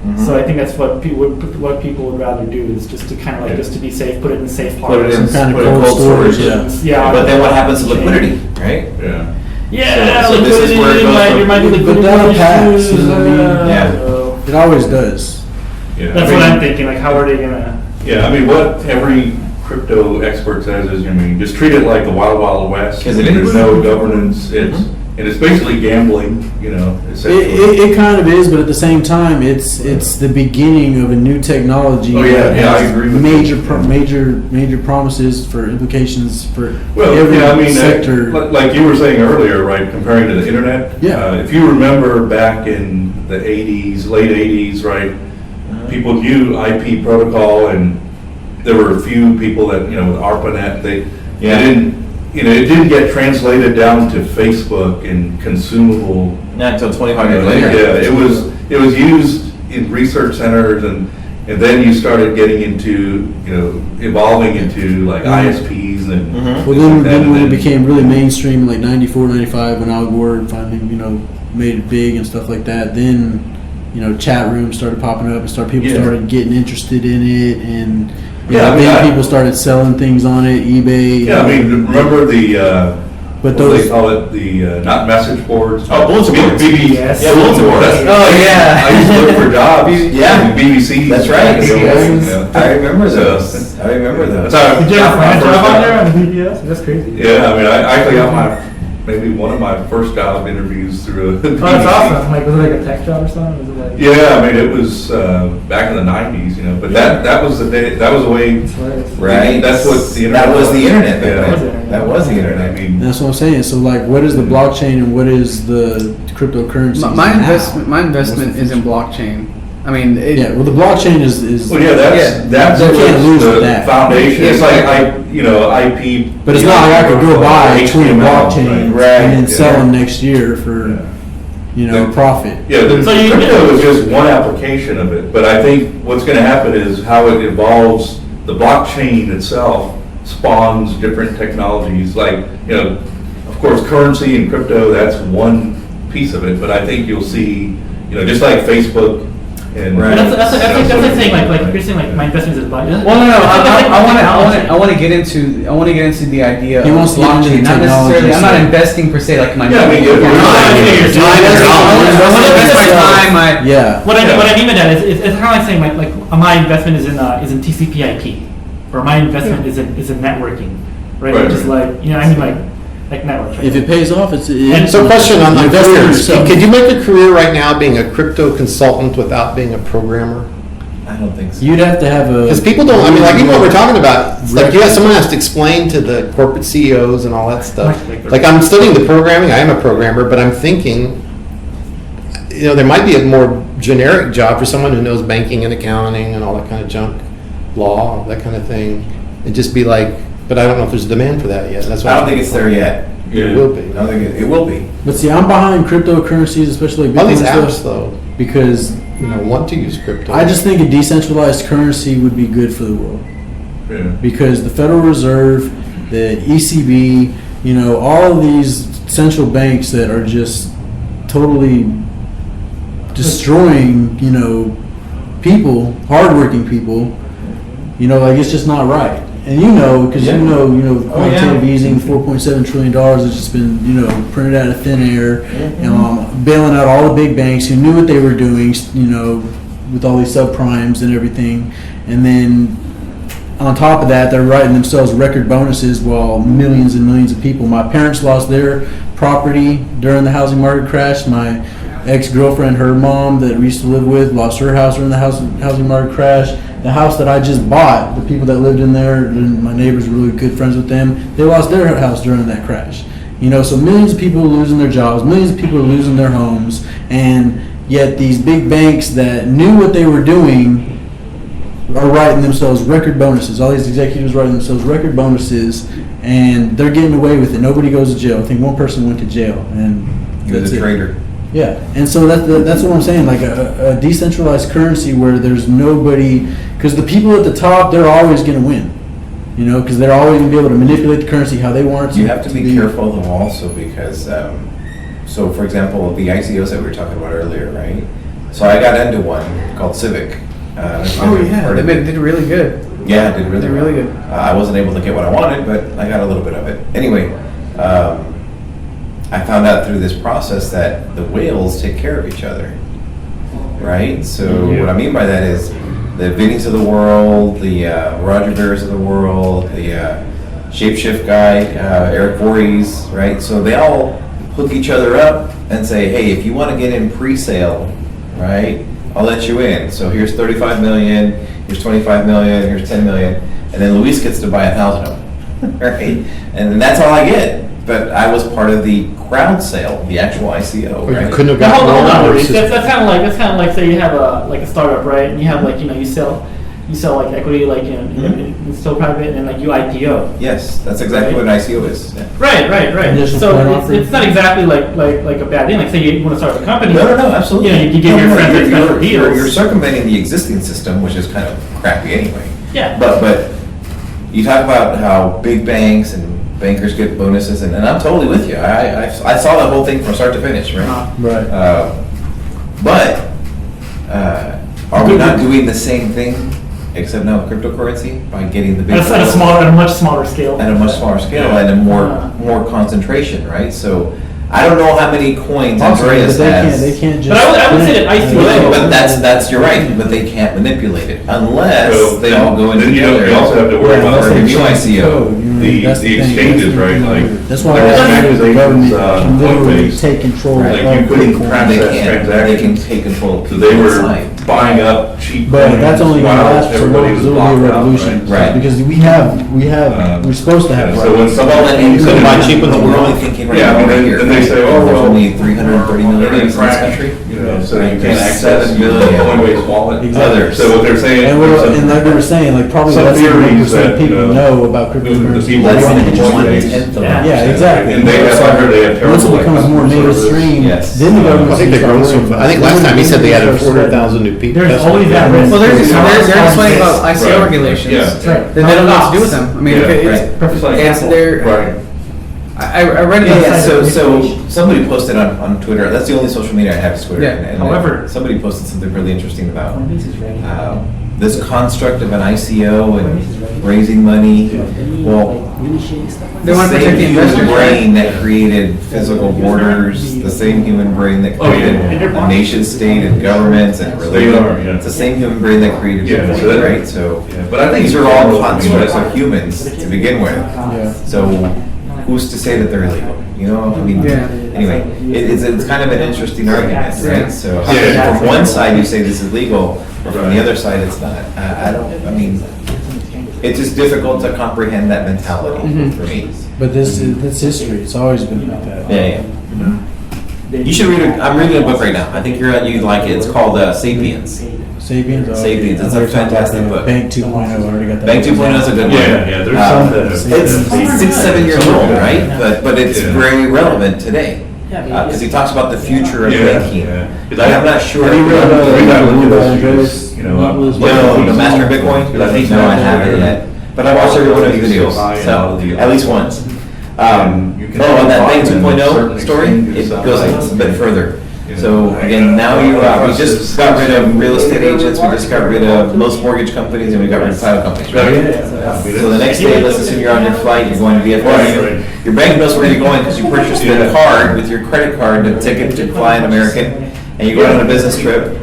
Mhm. So I think that's what people would rather do is just to kind of like just to be safe, put it in safe Put it in, harbors. Some kind of put it in cold storage, yeah. Yeah. But then what happens to liquidity, right? Yeah. Yeah, So this is where it goes from- there might be But liquidity that'll pass, issues, you know what I mean? Yeah. so- It always does. Yeah. That's I what mean- I'm thinking. Like, how are they gonna? Yeah, I mean, what every crypto expert says is, I mean, just treat it like the wild, wild west. 'Cause it There's is. no governance. And it's basically gambling, you know, essentially. It kind of is, but at the same time, it's the beginning of a new technology. Oh, yeah, that yeah, I has agree with you. major promises for implications for Well, every yeah, I mean, sector. like you were saying earlier, right, comparing to the internet. Yeah. If you remember back in the 80s, late 80s, right, people knew IP protocol, and there were a few people that, you know, with ARPANET, they didn't, you know, it didn't get translated down to Facebook and consumable. Not until 25 years later. Yeah, it was used in research centers, and then you started getting into, you know, evolving into like ISPs and. Mhm. Well, things like that, then and when it then- became really mainstream, in like 94, 95, when Al Gore finally, you know, made it big and stuff like that, then, you know, chat rooms started popping up and people Yeah. started getting interested in it, and Yeah, I mean, then I- people started selling things on it, eBay. Yeah, I mean, remember the, But what do those- they call it, the, not message boards? Oh, bulletin boards. Yes. Yeah, bulletin boards. Oh, yeah. I used to look for jobs. Yeah. in BBC. That's right. Yeah. I remember So- those. I remember those. That's how. Did you have a my friend first job on job. there on the BBS? That's crazy. Yeah, I mean, I actually got maybe one of my first job interviews through a. Oh, that's awesome. Like, was it like a tech job or something? Was it like? Yeah, I mean, it was, back in the 90s, you know, but that was the day, that was the way. It's hilarious. Right. That's what the internet That was the internet. Yeah. back then. That was the I internet. mean. That's what I'm saying. So, like, what is the blockchain and what is the cryptocurrency? My investment is in blockchain. I mean, Yeah, well, the blockchain is Well, yeah, that's You can't lose the with that. foundation. It's Yeah. like IP. but it's not like I could go buy a tweet HTML, blockchain right, and then yeah. sell them next year for, Yeah. you know, The- profit. Yeah, the So you- crypto is just one application of it, but I think what's gonna happen is how it evolves, the blockchain itself spawns different technologies, like, you know, of course, currency and crypto, that's one piece of it, but I think you'll see, you know, just like Facebook and. Right. But that's you know, the thing. Like you're saying, like my investment is budget. well, no, Technology. I want to get into the idea He of wants to get into blockchain. the Not necessarily. technology I'm not side. investing per se. Like my Yeah, I mean, money. you're I want to invest my time. Yeah. What I mean by that is it's kind of like saying like my investment is in TCP/IP, or my investment is in networking, right? Right, Just right. like I mean like like network. If it pays off, it's. And So question on the Invest in careers. yourself. Could you make a career right now being a crypto consultant without being a programmer? I don't think so. You'd have to have a. Because people don't, I mean, like even what we're talking about, it's like, yeah, someone has to explain to the corporate CEOs and all that stuff. Like I'm studying the programming, I am a programmer, but I'm thinking, there might be a more generic job for someone who knows banking and accounting and all that kind of junk, law, that kind of thing. And just be like, but I don't know if there's a demand for that yet. That's why I don't think it's there yet. It will be. I don't think it will be. But see, I'm behind cryptocurrencies, especially All Bitcoin these stuff, apps though, because want to use crypto. I just think a decentralized currency would be good for the world. Yeah. Because the Federal Reserve, the ECB, all of these central banks that are just totally destroying, people, hardworking people, like it's just not right. And because Yeah. quantitative easing, $4.7 trillion has just been, printed out of thin air, bailing out all the big banks who knew what they were doing, with all these subprimes and everything. And then on top of that, they're writing themselves record bonuses while millions and millions of people. My parents lost their property during the housing market crash. My ex-girlfriend, her mom that we used to live with, lost her house during the housing market crash. The house that I just bought, the people that lived in there, and my neighbors were really good friends with them, they lost their house during that crash. So millions of people are losing their jobs, millions of people are losing their homes, and yet these big banks that knew what they were doing are writing themselves record bonuses. All these executives writing themselves record bonuses, and they're getting away with it. Nobody goes to jail. I think one person went to jail, and He was that's a it. trader. Yeah, and so that's what I'm saying, like a decentralized currency where there's nobody, because the people at the top, they're always going to win, because they're always going to be able to manipulate the currency how they want it to. You have to be careful though also because, so for example, the ICOs that we were talking about earlier, right? So I got into one called Civic. Oh yeah, they did really good. Yeah, it did really They're well. really good. I wasn't able to get what I wanted, but I got a little bit of it. Anyway, I found out through this process that the whales take care of each other, right? So what I mean by that is the Vinnies of the world, the Roger Bears of the world, the Shapeshift guy, Eric Voorhees, right? So they all hook each other up and say, hey, if you want to get in pre-sale, right, I'll let you in. So here's 35 million, here's 25 million, here's 10 million, and then Luis gets to buy 1,000 of them, right? And that's all I get. But I was part of the crowd sale, the actual ICO, Or you right? couldn't have Now, gotten hold on, more Maurice. versus- That's kind of like say you have a startup, right? And you have you sell like equity, it's still private, and like you IPO. Yes, that's exactly what an ICO is. Yeah. Right. Initial So coin it's, offering. it's not exactly like a bad thing. Like say you want to start a company. No, absolutely. You give your friends like special you're deals. circumventing the existing system, which is kind of crappy anyway. Yeah. But you talk about how big banks and bankers get bonuses, and I'm totally with you. I saw the whole thing from start to finish, right? Right. But are we not doing the same thing, except now with cryptocurrency, by getting the big At a much smaller scale. at a much smaller scale and a more concentration, right? So I don't know how many coins Andreas has. They can't just. But I would say that ICO But that's you're right. But they can't manipulate it unless So they all go in then together. you also have to worry Yeah, about unless they new change the ICO. code, the that's thing, exchanges, that's the right? thing. Like That's why there's I think the organizations, government can literally Coinbase, take control like of you couldn't Bitcoin. track They that can transactions. take control. of So they were inside. buying up cheap But coins that's only going to while last for everybody long, was it'll be a blocked out, revolution. Right. Because we're supposed to have. Yeah, so when someone Well, and you you couldn't buy buy cheap in the world, world, thinking right yeah, now I mean, right then, here. then they say, oh, there's well, only 330 million they're in this crash, country. you know, so Right, you can't there's access 7 the million. Coinbase wallet. Exactly. So what they're saying, And, and like they were saying, like probably Some less than theories 1% that, of people know about the cryptocurrency. people Less want than to join 1/10 of Yeah. a Yeah, percent. exactly. And they have, I heard they have Once it terrible, becomes like, more customer service. mainstream, Yes. then the government. I think they've grown so fast. I think last time he said they added 400,000 new people. There's always that risk. Well, they're explaining about Right. ICO regulations. Yeah. That's right. Then they don't know what to do with them. I mean, Yeah, it's right. Perfect Like it's Apple. they're. Right. I read Yeah, about yeah, that. so somebody posted on Twitter, that's the only social media I have is Twitter. Yeah. and However- somebody posted something really interesting about Coinbase is ready. this construct of an ICO and raising money. Well, They want to the protect same the human investors, brain that created physical borders, the same human brain that Oh, yeah. created a nation state and governments and They religion. are, yeah. It's the same human brain that created Yeah, Bitcoin, so that- right? So Yeah, but I think these it's are all all- constructs of humans to begin with. Yeah. So who's to say that they're illegal? You know, I mean, Yeah. anyway, it's kind of an interesting argument, right? So Yeah. from one side, you say this is legal, but from the other side, it's not. I don't, I mean, it's just difficult to comprehend that mentality for me. But that's history. It's always been like that. Yeah, yeah. You should read it. I'm reading a book right now. I think you'd like it. It's called Sapiens. Sapiens. Sapiens. It's a fantastic book. Bank 2.0. I already got that. Bank 2.0 is a good one. Yeah, there's some that It's 6-7 years old, right? But it's very relevant today. Because he talks about the future of banking. And I'm not sure. Have you read, We gotta look at Blue those Andreas? futures, you know, No, the Master of Bitcoin? No, I haven't yet. But I watched every one of his videos, so at least once. On that Bank 2.0 story, it goes a bit further. So again, now we just got rid of real estate agents, we just got rid of most mortgage companies, and we got rid of title companies, right? So the next day, let's assume you're on your flight, you're going to VFW. Your bank knows where you're going because you purchased a card with your credit card, a ticket to fly an American, and you're going on a business trip.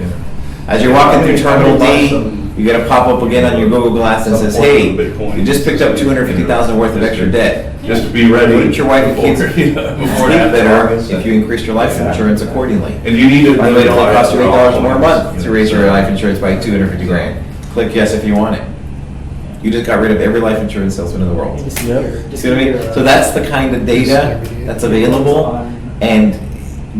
As you're walking through Terminal D, you get a pop-up again on your Google Glass that says, hey, you just picked up $250,000 worth of extra debt. Just to be ready. Wouldn't your wife and kids sleep before better if you increased your life insurance accordingly? And you need to. By the way, it'll cost you $8 more a month to raise your life insurance by $250,000. Click yes if you want it. You just got rid of every life insurance salesman in the world. Yep. See what I mean? So that's the kind of data that's available, and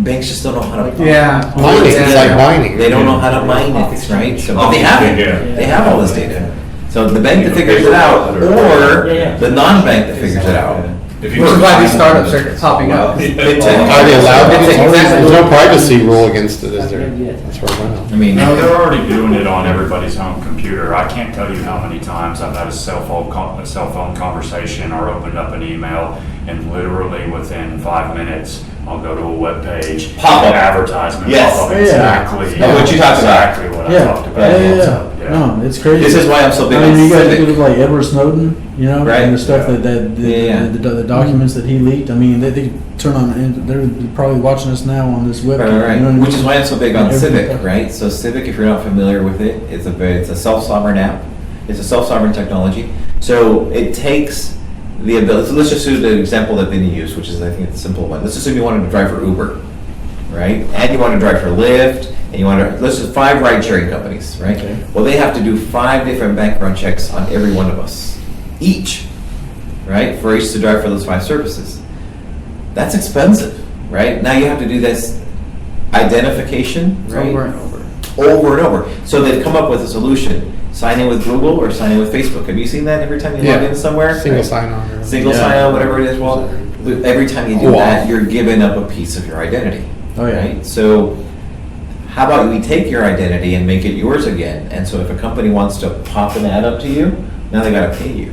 banks just don't know how to. Yeah. Mining, it's like mining. They don't know how to mine it, right? So, but they have it. Yeah. They have all this data. So the bank that figures it out, or the non-bank that figures it out. If Which is why these startups are popping up. Are they allowed to? Exactly. There's no privacy rule against it, is there? That's where I went. I mean, No, they're already doing it on everybody's home computer. I can't tell you how many times I've had a cell phone conversation or opened up an email, and literally within 5 minutes, I'll go to a web page, Pop up. advertisement, Yes. pop up Yeah. exactly. Yeah, what you talked about. Exactly what I Yeah. talked about. Yeah. No, it's crazy. this is why I'm so big I mean, on you guys Civic. look at like Edward Snowden, you know, Right. and the stuff that Yeah. the documents that he leaked. I mean, they turn on, and they're probably watching us now on this webcam. Right, You know what I right. mean? Which is why I'm so big on Everything. Civic, right? So Civic, if you're not familiar with it, it's a self-sovereign app. It's a self-sovereign technology. So it takes the ability. So let's just use the example that Vinny used, which is I think it's a simple one. Let's assume you wanted to drive for Uber, right? And you want to drive for Lyft, and you want to. Let's just 5 ride-sharing companies, right? Okay. Well, they have to do 5 different background checks on every one of us, each, right? For each to drive for those 5 services. That's expensive, right? Now you have to do this identification, right? Over and over. Over and over. So they've come up with a solution. Sign in with Google or sign in with Facebook. Have you seen that every time you log Yeah. in somewhere? Single Right. sign on. or- Single Yeah. sign on, whatever it is. Well, every time you do Wow. that, you're giving up a piece of your identity. Oh, yeah. Right? So how about we take your identity and make it yours again? And so if a company wants to pop an ad up to you, now they got to pay you.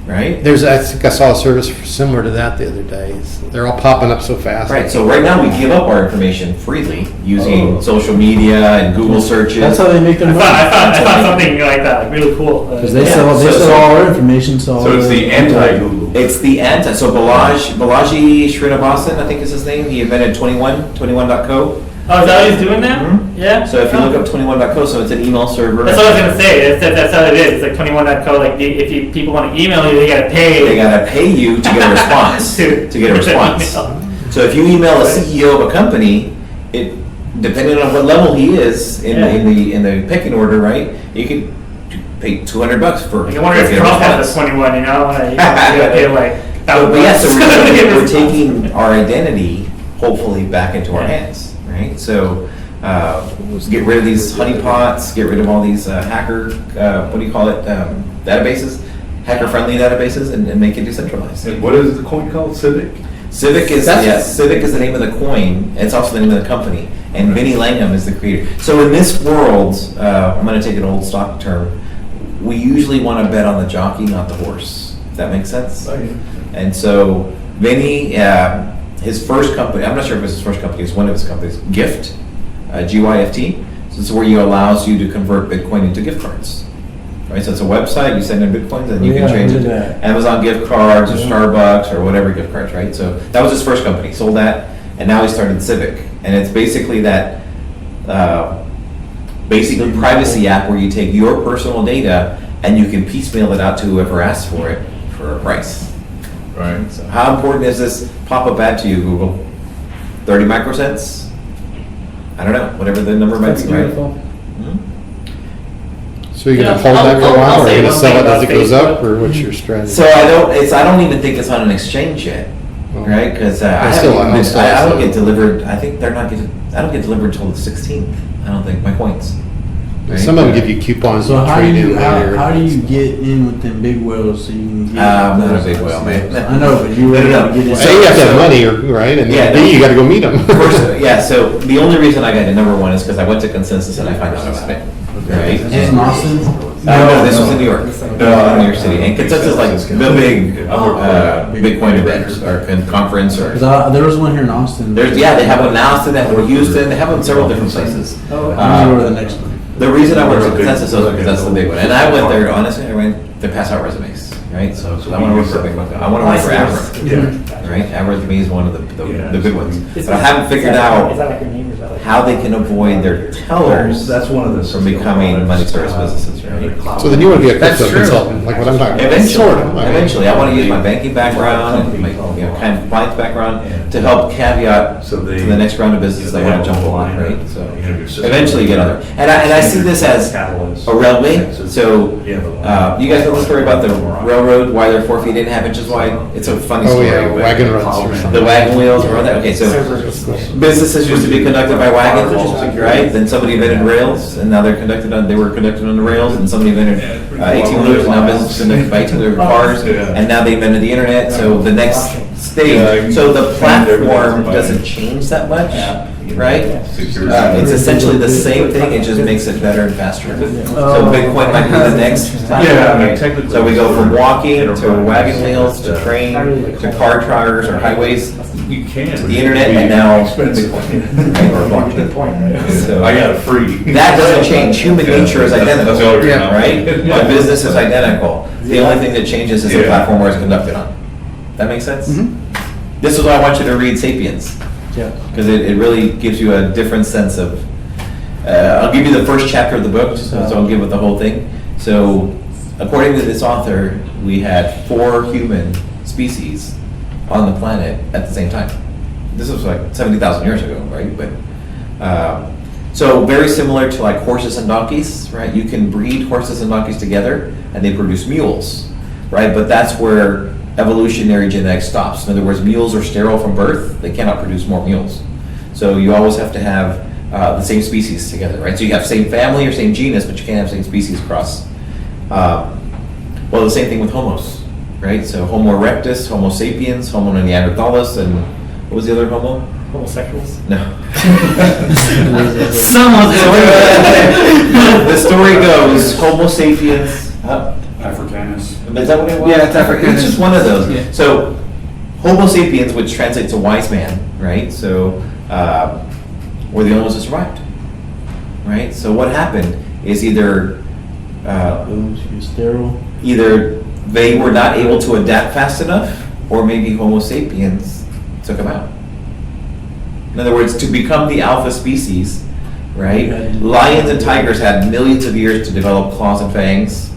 Right? I think I saw a service similar to that the other day. They're all popping up so fast. Right. So right now we give up our information freely using social media and Google searches. That's how they make their money. I found something like that, like really cool. Because they Yeah. sell So- all our information. So So it's the anti-Google. It's the anti. So Balaji Srinivasan, I think is his name. He invented 21.co. Oh, is that what he's doing now? Mhm. Yeah. So if you Oh. look up 21.co, so it's an email server. That's what I was gonna say. That's how it is. It's like 21.co. Like people want to email you, they gotta pay. They gotta pay you to get a response. to get a response. So if you email a CEO of a company, it depending on what level he is in the pecking order, right? You could pay $200 for. Like, I wonder if to get a Trump has response. a 21. You know, like, you gotta pay like But yeah, so we're $1,000. taking our identity, hopefully, back into our hands, right? So get rid of these honeypots, get rid of all these hacker, what do you call it, databases, hacker-friendly databases, and make it decentralized. And what is the coin called? Civic? Civic is Civic is the name of the coin. It's also the name of the company, and Vinny Langham is the creator. So in this world, I'm going to take an old stock term. We usually want to bet on the jockey, not the horse. If that makes sense. And so Vinny, his first company, I'm not sure if it's his first company, it's one of his companies, Gift, GYFT. So this is where you allows you to convert Bitcoin into gift cards. Right, so it's a website, you send in Bitcoins and you Yeah, can change I it did to that. Amazon gift cards or Starbucks or whatever gift cards, right? So that was his first company, sold that, and now he started Civic. And it's basically that basically privacy app where you take your personal data and you can piecemeal it out to whoever asks for it for a price. Right. So how important is this pop-up ad to you, Google? 30 microcents? I don't know, whatever the number might That's be, right? beautiful. So you're gonna Yeah, hold that for a I'll while, or say you're gonna one sell thing it as about it goes up, Facebook. or what's your strategy? So I don't even think it's on an exchange yet, right? Because I still- haven't even I'll still- I don't get delivered, I think they're not getting, I don't get delivered until the 16th, I don't think, my points. right? Some of them give you coupons So to how do trade you in later. how do you get in with them big whales so you can get? I'm not a big whale, man. I know, but you No, no, no. to get in. A, you have to have money, right? And Yeah, B, no. you gotta go meet them. Of course, yeah, so the only reason I got to number one is because I went to Consensus and I found out about it, right? Is this in Austin? No, this was in New York, New York City, and Consensus is like the big, Bitcoin event or conference or. Because there was one here in Austin. There's, yeah, they have one in Austin, they have one in Houston, they have them in several different places. I'm gonna go to the next one. The reason I went to Consensus was because that's the big one, and I went there, honestly, I went to pass out resumes, right? So I want to work for a big one, I want to work for Abra, right? Abra to me is one of the good ones. But I haven't figured Is out that like your name or is that like? how they can avoid their tellers That's one of the. from becoming money service businesses, right? So then you wanna be a That's crypto true. consultant, like what I'm talking about. Eventually, Sort of. I mean, eventually, I want to use my banking background and my kind of compliance background to help caveat So to they- the next round of business they want to jump on, right? So So eventually get on there. And I see this as a railway. So you guys know the story about the railroad, why they're 4 feet and a half inches wide? It's a funny Oh, story. yeah, but wagon runs or The something. wagon wheels were on that. Okay, so businesses used to be conducted by wagons, right? Then somebody invented rails, and now they were conducted on the rails, and somebody invented 18-wheelers, and now business is conducted by 18-wheeler cars, and now they invented the internet, so the next stage, so the platform doesn't change that much, right? It's essentially the same thing, it just makes it better and faster. So Bitcoin might be the next platform. Yeah, I mean, right? technically- So we go from walking to wagon wheels to train to car charters or highways, You can. the internet, and now Expensive. Bitcoin, or blockchain. Good point, right? So- I got it free. That doesn't change. Human nature is identical, That's all you're Yeah. right? Yeah. The business is identical. The only thing that changes is the Yeah. platform where it's conducted on. That makes sense? This is why I want you to read Sapiens, Yeah. because it really gives you a different sense of, I'll give you the first chapter of the book, so I'll give it the whole thing. So, according to this author, we had 4 human species on the planet at the same time. This was like 70,000 years ago, right? But so very similar to like horses and donkeys, right? You can breed horses and donkeys together, and they produce mules, right? But that's where evolutionary genetics stops. In other words, mules are sterile from birth; they cannot produce more mules. So you always have to have the same species together, right? So you have same family or same genus, but you can't have same species cross. Well, the same thing with homos, right? So Homo erectus, Homo sapiens, Homo neanderthalis, and what was the other Homo? Homosexuals? No. Someone's The story goes, Homo sapiens. Africanus. Is that what it was? Yeah, it's Africanus. It's just one of those. Yeah. So, Homo sapiens, which translates to wise man, right? So, we're the only ones that survived, right? So, what happened is either You're sterile. they were not able to adapt fast enough, or maybe Homo sapiens took them out. In other words, to become the alpha species, right? Lions and tigers had millions of years to develop claws and fangs,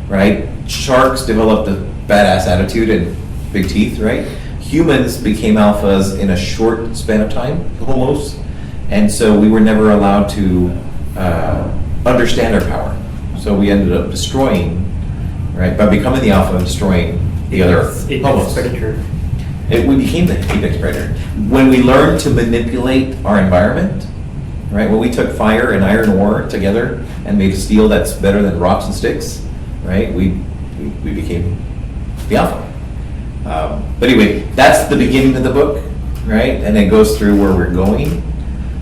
right? Sharks developed a badass attitude and big teeth, right? Humans became alphas in a short span of time, homos, and so we were never allowed to understand our power. So we ended up destroying, right? By becoming the alpha and destroying the other homos. We became the apex predator. When we learned to manipulate our environment, right? When we took fire and iron ore together and made steel that's better than rocks and sticks, right? We became the alpha. But anyway, that's the beginning of the book, right? And it goes through where we're going,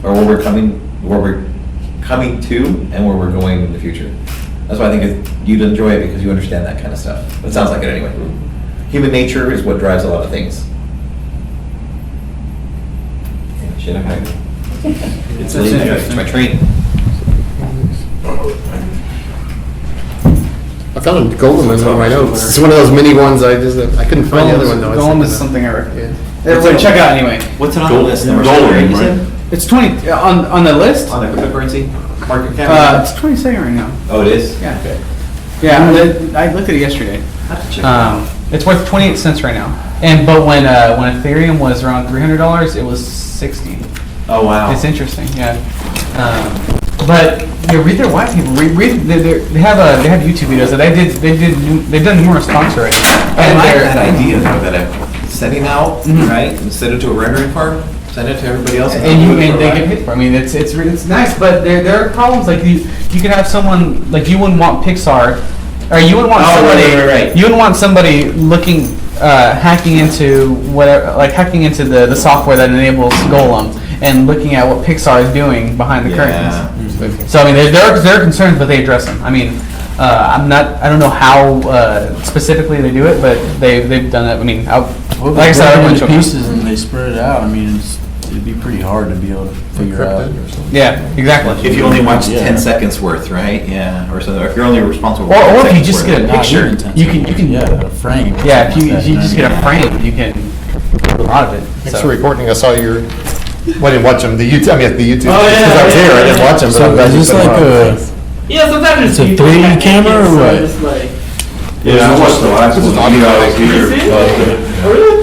or where we're coming to, and where we're going in the future. That's why I think you'd enjoy it, because you understand that kind of stuff. It sounds like it anyway. Human nature is what drives a lot of things. Shit, I'm hungry. It's late. It's my train. I found a golden one on my notes. It's one of those mini ones I couldn't find the other one though. I was Golem is thinking something I recommend. Everybody check out anyway. What's it on the Gold- list? Number gold, 3, you right? said? It's 20 on the list. On the cryptocurrency market cap? It's 22nd right now. Oh, it is? Yeah. Okay. Yeah, I looked at it yesterday. I have to check it out. It's worth 28 cents right now. But when Ethereum was around $300, it was 60. Oh, wow. It's interesting, yeah. But read their white paper. They have YouTube videos that they've done numerous talks already. I like that idea though, that I'm setting out, right, and send it to a rendering farm, send it to everybody else. And they get paid for it. I mean, it's nice, but there are problems. Like you could have someone like you wouldn't want Pixar, or you wouldn't want somebody. Right. You wouldn't want somebody looking hacking into whatever, like hacking into the software that enables Golem and looking at what Pixar is doing behind the curtains. So I mean, there are concerns, but they address them. I mean, I don't know how specifically they do it, but they've done it. I mean, like I said, I into wouldn't show pieces and they spread it out. I mean, it'd be pretty hard to be able to figure out. Yeah, exactly. If you only watch Yeah. 10 seconds worth, right? Yeah, or something. Or if you're only responsible for Or 10 if you seconds just worth. get a Not picture, even 10 you can seconds. A frame. Yeah, if you Something like just that, get a frame, you can do a lot of it. Thanks So. for reporting. I saw your, well, I didn't watch them, the YouTube, I mean, the YouTube, Oh, yeah, because I was yeah, here, I didn't yeah. watch them, but So I'm glad you is this put them like on. Yeah, sometimes It's a people 3D can't camera make it, or so what? Just like, Yeah, I watched the last This is one. audio. You guys here, You see? but, oh, really?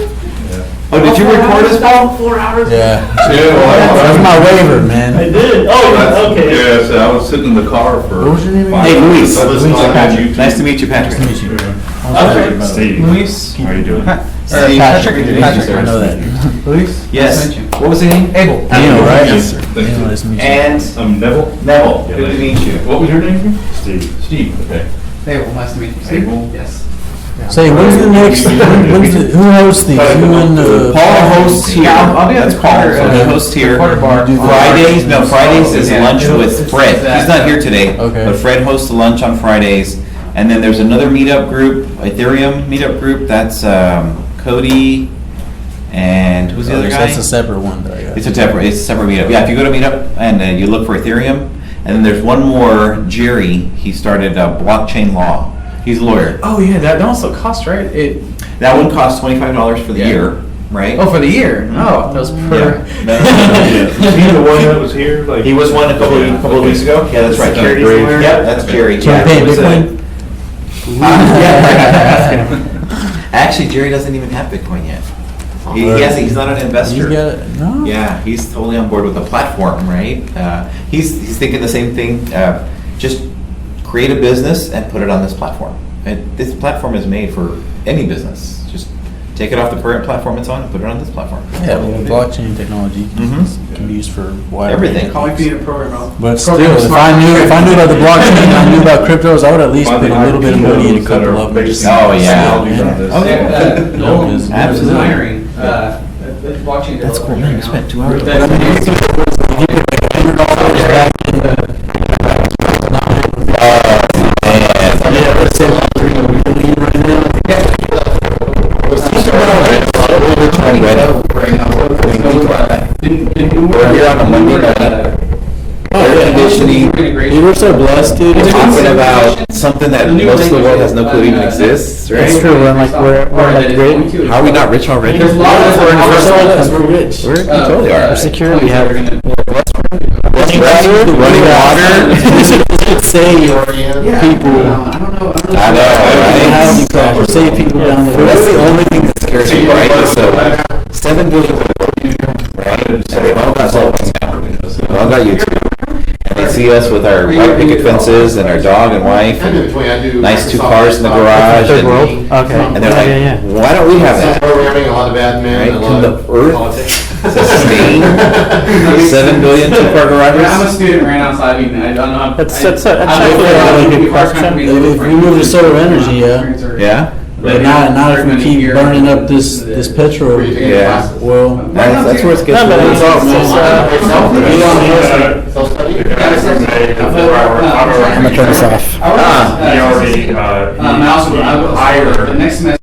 Oh, did you record us, Paul? 4 hours? Yeah. well, That's my waiver, I man. did. Oh, That's- okay. Yeah, so I was sitting in the car for. What was your name again? 5 Hey, minutes. Luis. I listened Luis, on Patrick. YouTube. Nice to meet you, Patrick. Nice to meet you. Okay. Steve. Luis? How are you doing? Steve. Patrick? Patrick. I know that. Luis? Yes. Nice to meet you. What was his name? Abel. Daniel, right? Yes, sir. Thank Daniel, you. nice to meet you. And Neville? Neville. Yeah, Good to nice. meet you. What was your name again? Steve. Steve, okay. Abel, nice to meet you. Steve? Abel? Yes. Say, when's the next? Who hosts these? You and Paul hosts here. I'll be at That's the Paul. corner, So he hosts here. corner bar. Fridays, no, Fridays is Yeah. lunch with Fred. He's not here today. Okay. But Fred hosts a lunch on Fridays. And then there's another meetup group, Ethereum meetup group. That's Cody and who's the other guy? That's a separate one that I got. It's a separate meetup. Yeah, if you go to Meetup and you look for Ethereum, and then there's one more, Jerry. He started blockchain law. He's a lawyer. Oh yeah, that also costs, right? That one costs $25 for the Yeah. year, right? Oh, for the year? Oh, that was per. Was he the one that was here? Like, He was one a couple of weeks ago. Yeah, that's right. Jerry's Jerry's lawyer? Yep, that's Jerry. Can Yeah, we pay it was, Bitcoin? yeah. Actually, Jerry doesn't even have Bitcoin yet. He's not an investor. You got it? No. Yeah, he's totally on board with the platform, right? He's thinking the same thing. Just create a business and put it on this platform. And this platform is made for any business. Just take it off the current platform it's on and put it on this platform. Yeah, well, blockchain technology Mhm. can be used for wide Everything. Call me being a programmer. But still, if I knew about the blockchain and I knew about cryptos, I would at least put a little bit of money in a couple of them. Just Oh, yeah. see it, man. Oh, yeah. Nolan, Absolutely. hiring, blockchain. That's cool. Man, you spent 2 hours. But I mean, if you put $100 back in yeah, let's say like $3 million right now. We're on a Monday night. Air conditioning. We were so blessed, dude. Talking about something that most of the world has no clue even exists, right? It's true. We're like great. How are we not rich already? There's a lot of We're rich. We totally are. We're secure. We have Running water. We should save people. I don't know. I know, right? Housing crash. Or save people down the road. That's the only thing that scares me, right? So, 7 billion people, right? And they all got cell phones now. They all got YouTube. And they see us with our white picket fences and our dog and wife and nice 2 cars in the garage. Third world? And, Okay. and they're like, why don't we have that? Programming, a lot of admin, Right? a Can lot the of earth politics. sustain 7 billion 2-car I'm a garages? student right now, so I mean, I don't know. That's actually a really good question. If we move to solar energy, yeah. Yeah? But not if we keep burning up this petrol. Yeah. Well, That's where it gets No, but really it's all, man. Elon Musk. Self-study? I'm gonna turn this off. He already, I also, hired the next semester.